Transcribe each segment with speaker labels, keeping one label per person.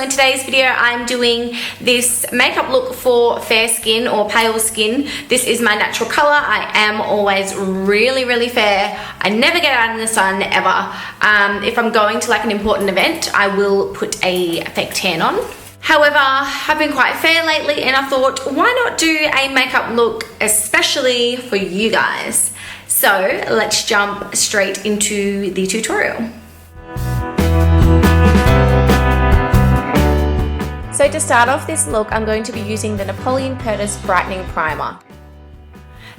Speaker 1: So in today's video, I'm doing this makeup look for fair skin or pale skin. This is my natural color. I am always really fair. I never get out in the sun ever. If I'm going to like an important event, I will put a fake tan on. However, I've been quite fair lately and I thought, why not do a makeup look especially for you guys? So let's jump straight into the tutorial. So to start off this look, I'm going to be using the Napoleon Curtis Brightening Primer.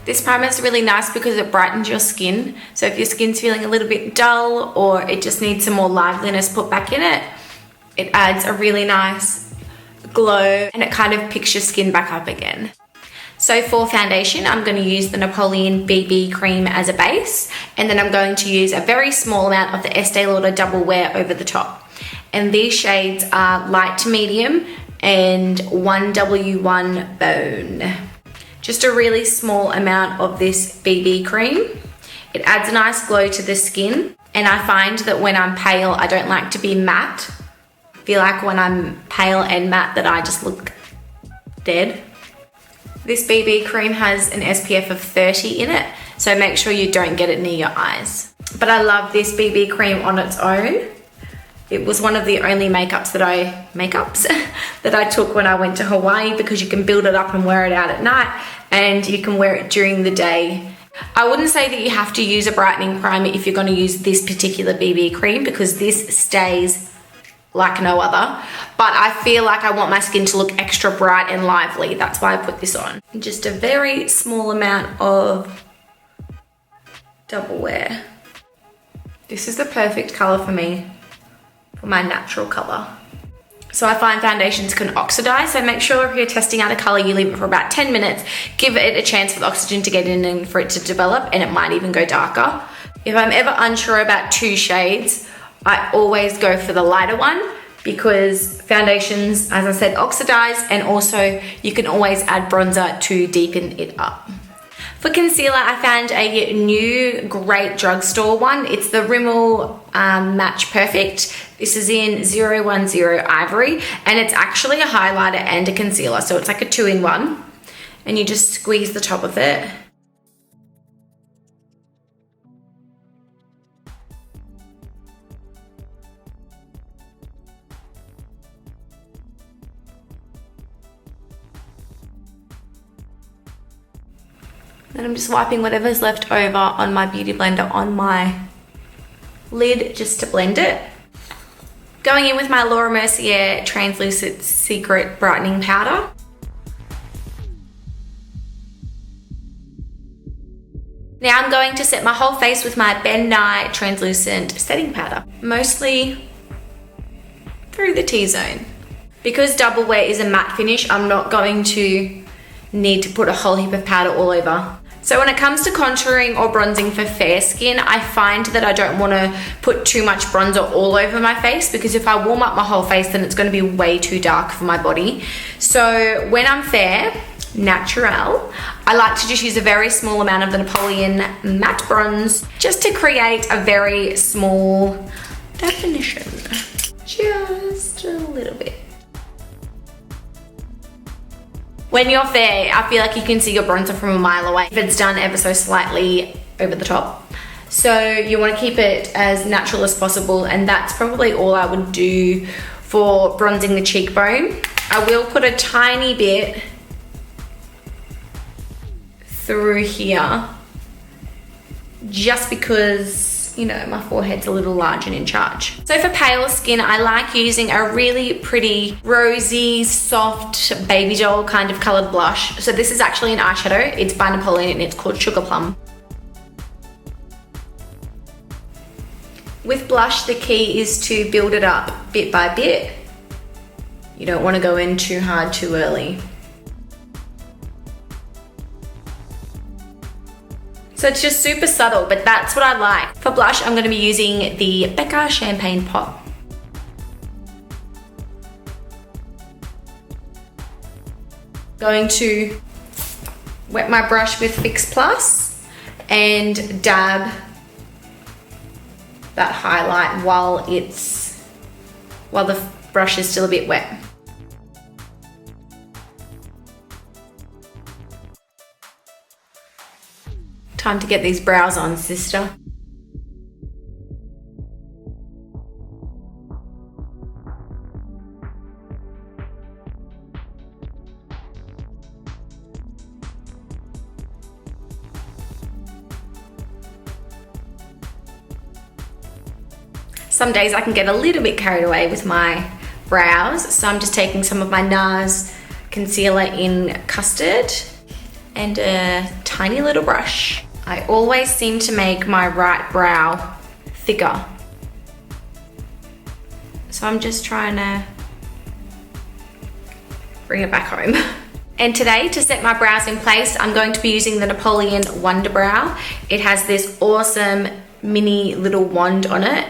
Speaker 1: This primer is really nice because it brightens your skin. So if your skin's feeling a little bit dull or it just needs some more liveliness put back in it, it adds a really nice glow and it kind of picks your skin back up again. So for foundation, I'm going to use the Napoleon BB Cream as a base, and then I'm going to use a very small amount of the Estee Lauder Double Wear over the top. And these shades are light to medium and 1W1 Bone. Just a really small amount of this BB cream. It adds a nice glow to the skin, and I find that when I'm pale, I don't like to be matte. I feel like when I'm pale and matte that I just look dead. This BB cream has an SPF of 30 in it, so make sure you don't get it near your eyes. But I love this BB cream on its own. It was one of the only makeups that I took when I went to Hawaii, because you can build it up and wear it out at night, and you can wear it during the day. I wouldn't say that you have to use a brightening primer if you're going to use this particular BB cream, because this stays like no other. But I feel like I want my skin to look extra bright and lively. That's why I put this on. Just a very small amount of Double Wear. This is the perfect color for me. My natural color. So I find foundations can oxidize, so make sure if you're testing out a color, you leave it for about 10 minutes, give it a chance for the oxygen to get in and for it to develop, and it might even go darker. If I'm ever unsure about two shades, I always go for the lighter one, because foundations, as I said, oxidize, and also you can always add bronzer to deepen it up. For concealer, I found a new great drugstore one. It's the RIMMEL Match Perfect. This is in 010 Ivory, and it's actually a highlighter and a concealer, so it's like a 2-in-1, and you just squeeze the top of it. Then I'm just wiping whatever's left over on my beauty blender on my lid just to blend it. Going in with my Laura Mercier Translucent Secret Brightening Powder. Now I'm going to set my whole face with my Ben Nye Translucent Setting Powder, mostly through the T-zone. Because Double Wear is a matte finish, I'm not going to need to put a whole heap of powder all over. So when it comes to contouring or bronzing for fair skin, I find that I don't want to put too much bronzer all over my face, because if I warm up my whole face, then it's going to be way too dark for my body. So when I'm fair, natural, I like to just use a very small amount of the Napoleon Matte Bronze, just to create a very small definition. Just a little bit. When you're fair, I feel like you can see your bronzer from a mile away if it's done ever so slightly over the top. So you want to keep it as natural as possible, and that's probably all I would do for bronzing the cheekbone. I will put a tiny bit through here, just because, you know, my forehead's a little large and in charge. So for pale skin, I like using a really pretty rosy, soft baby doll kind of colored blush. So this is actually an eyeshadow. It's by Napoleon and it's called Sugar Plum. With blush, the key is to build it up bit by bit. You don't want to go in too hard too early. So it's just super subtle, but that's what I like. For blush, I'm going to be using the BECCA Champagne Pop. Going to wet my brush with Fix Plus and dab that highlight while the brush is still a bit wet. Time to get these brows on, sister. Some days I can get a little bit carried away with my brows, so I'm just taking some of my NARS concealer in custard and a tiny little brush. I always seem to make my right brow thicker, so I'm just trying to bring it back home. And today, to set my brows in place, I'm going to be using the Napoleon Wonder Brow. It has this awesome mini little wand on it.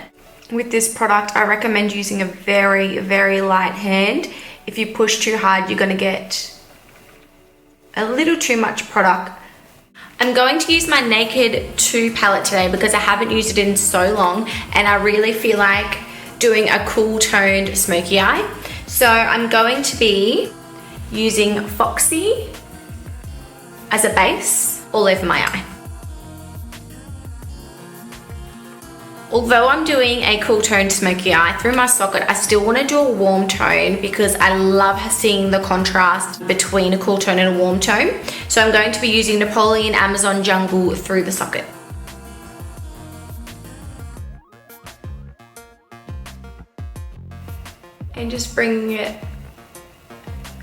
Speaker 1: With this product, I recommend using a very, very light hand. If you push too hard, you're gonna get a little too much product. I'm going to use my Naked 2 palette today because I haven't used it in so long and I really feel like doing a cool toned smoky eye. So I'm going to be using Foxy as a base all over my eye. Although I'm doing a cool toned smoky eye through my socket, I still want to do a warm tone because I love seeing the contrast between a cool tone and a warm tone. So I'm going to be using Napoleon Amazon Jungle through the socket. And just bringing it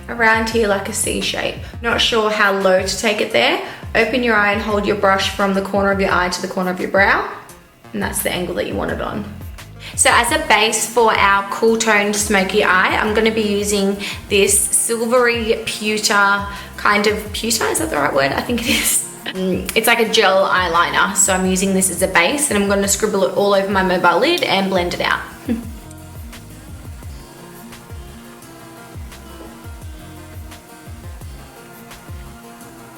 Speaker 1: around here like a C shape. Not sure how low to take it there. Open your eye and hold your brush from the corner of your eye to the corner of your brow. And that's the angle that you want it on. So as a base for our cool toned smoky eye, I'm going to be using this silvery pewter, kind of pewter, is that the right word? I think it is. It's like a gel eyeliner, so I'm using this as a base and I'm going to scribble it all over my mobile lid and blend it out.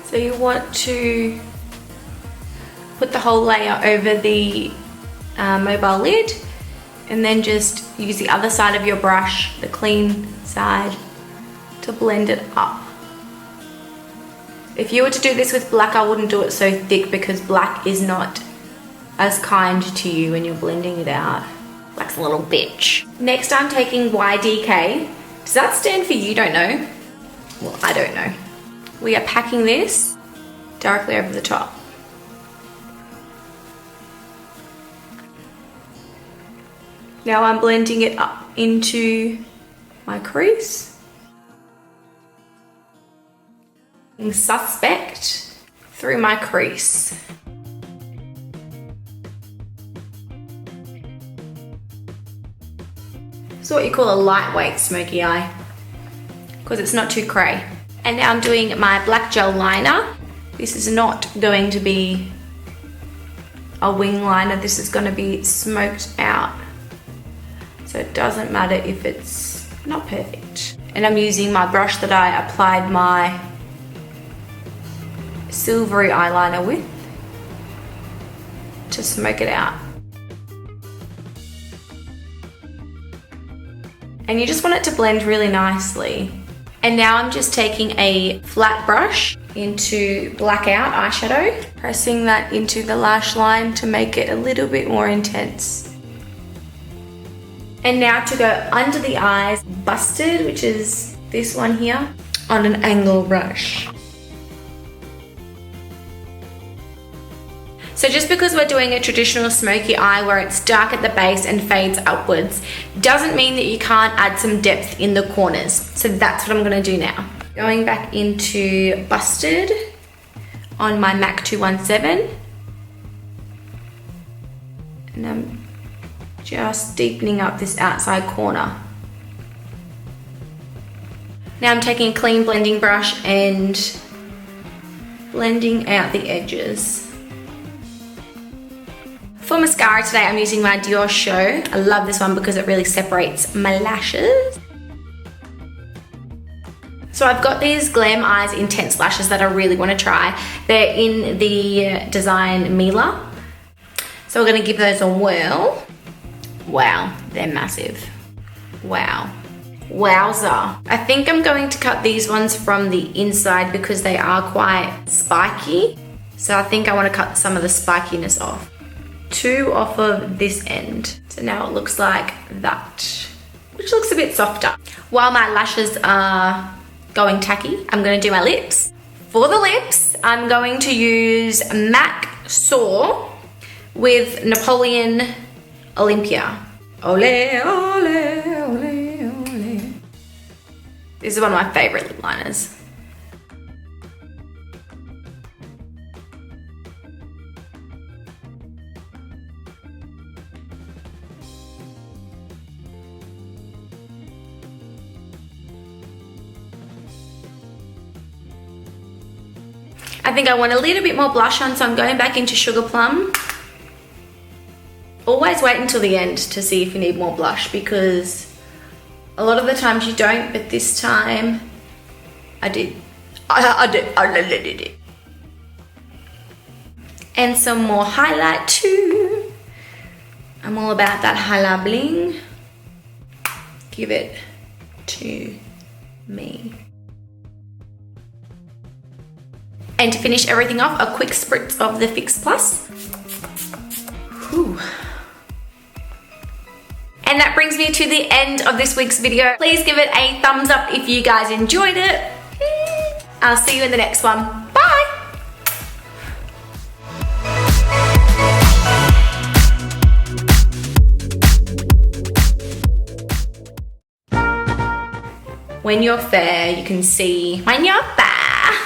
Speaker 1: So you want to put the whole layer over the mobile lid and then just use the other side of your brush, the clean side, to blend it up. If you were to do this with black, I wouldn't do it so thick because black is not as kind to you when you're blending it out. Black's a little bitch. Next I'm taking YDK. Does that stand for you don't know? Well, I don't know. We are packing this directly over the top. Now I'm blending it up into my crease. Suspect through my crease. It's what you call a lightweight smoky eye because it's not too cray. And now I'm doing my black gel liner. This is not going to be a wing liner. This is going to be smoked out. So it doesn't matter if it's not perfect. And I'm using my brush that I applied my silvery eyeliner with to smoke it out. And you just want it to blend really nicely. And now I'm just taking a flat brush into Blackout eyeshadow, pressing that into the lash line to make it a little bit more intense. And now to go under the eyes, Busted, which is this one here, on an angle brush. So just because we're doing a traditional smoky eye where it's dark at the base and fades upwards, doesn't mean that you can't add some depth in the corners. So that's what I'm gonna do now. Going back into Busted on my MAC 217. And I'm just deepening up this outside corner. Now I'm taking a clean blending brush and blending out the edges. For mascara today, I'm using my DIOR Show. I love this one because it really separates my lashes. So I've got these Glam Eyes Intense Lashes that I really want to try. They're in the design Mila. So we're going to give those a whirl. Wow, they're massive. Wow. Wowza. I think I'm going to cut these ones from the inside because they are quite spiky. So I think I want to cut some of the spikiness off. 2 off of this end. So now it looks like that, which looks a bit softer. While my lashes are going tacky, I'm going to do my lips. For the lips, I'm going to use MAC Soar with Napoleon Olympia. Ole, ole, ole, ole. This is one of my favorite lip liners. I think I want a little bit more blush on, so I'm going back into Sugar Plum. Always wait until the end to see if you need more blush, because a lot of the times you don't, but this time I did. I did. And some more highlight too. I'm all about that highlight bling. Give it to me. And to finish everything off, a quick spritz of the Fix Plus. Whew. And that brings me to the end of this week's video. Please give it a thumbs up if you guys enjoyed it. I'll see you in the next one. Bye! When you're fair, you can see when you're fair.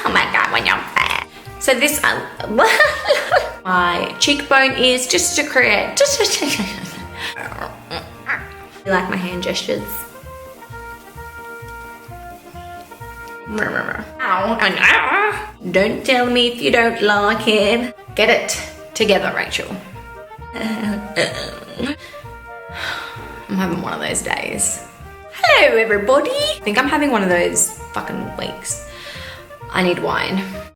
Speaker 1: Oh my God, when you're fair. So this, my cheekbone is just to create, you like my hand gestures? Don't tell me if you don't like it. Get it together, Rachel. I'm having one of those days. Hello, everybody. I think I'm having one of those fucking weeks. I need wine.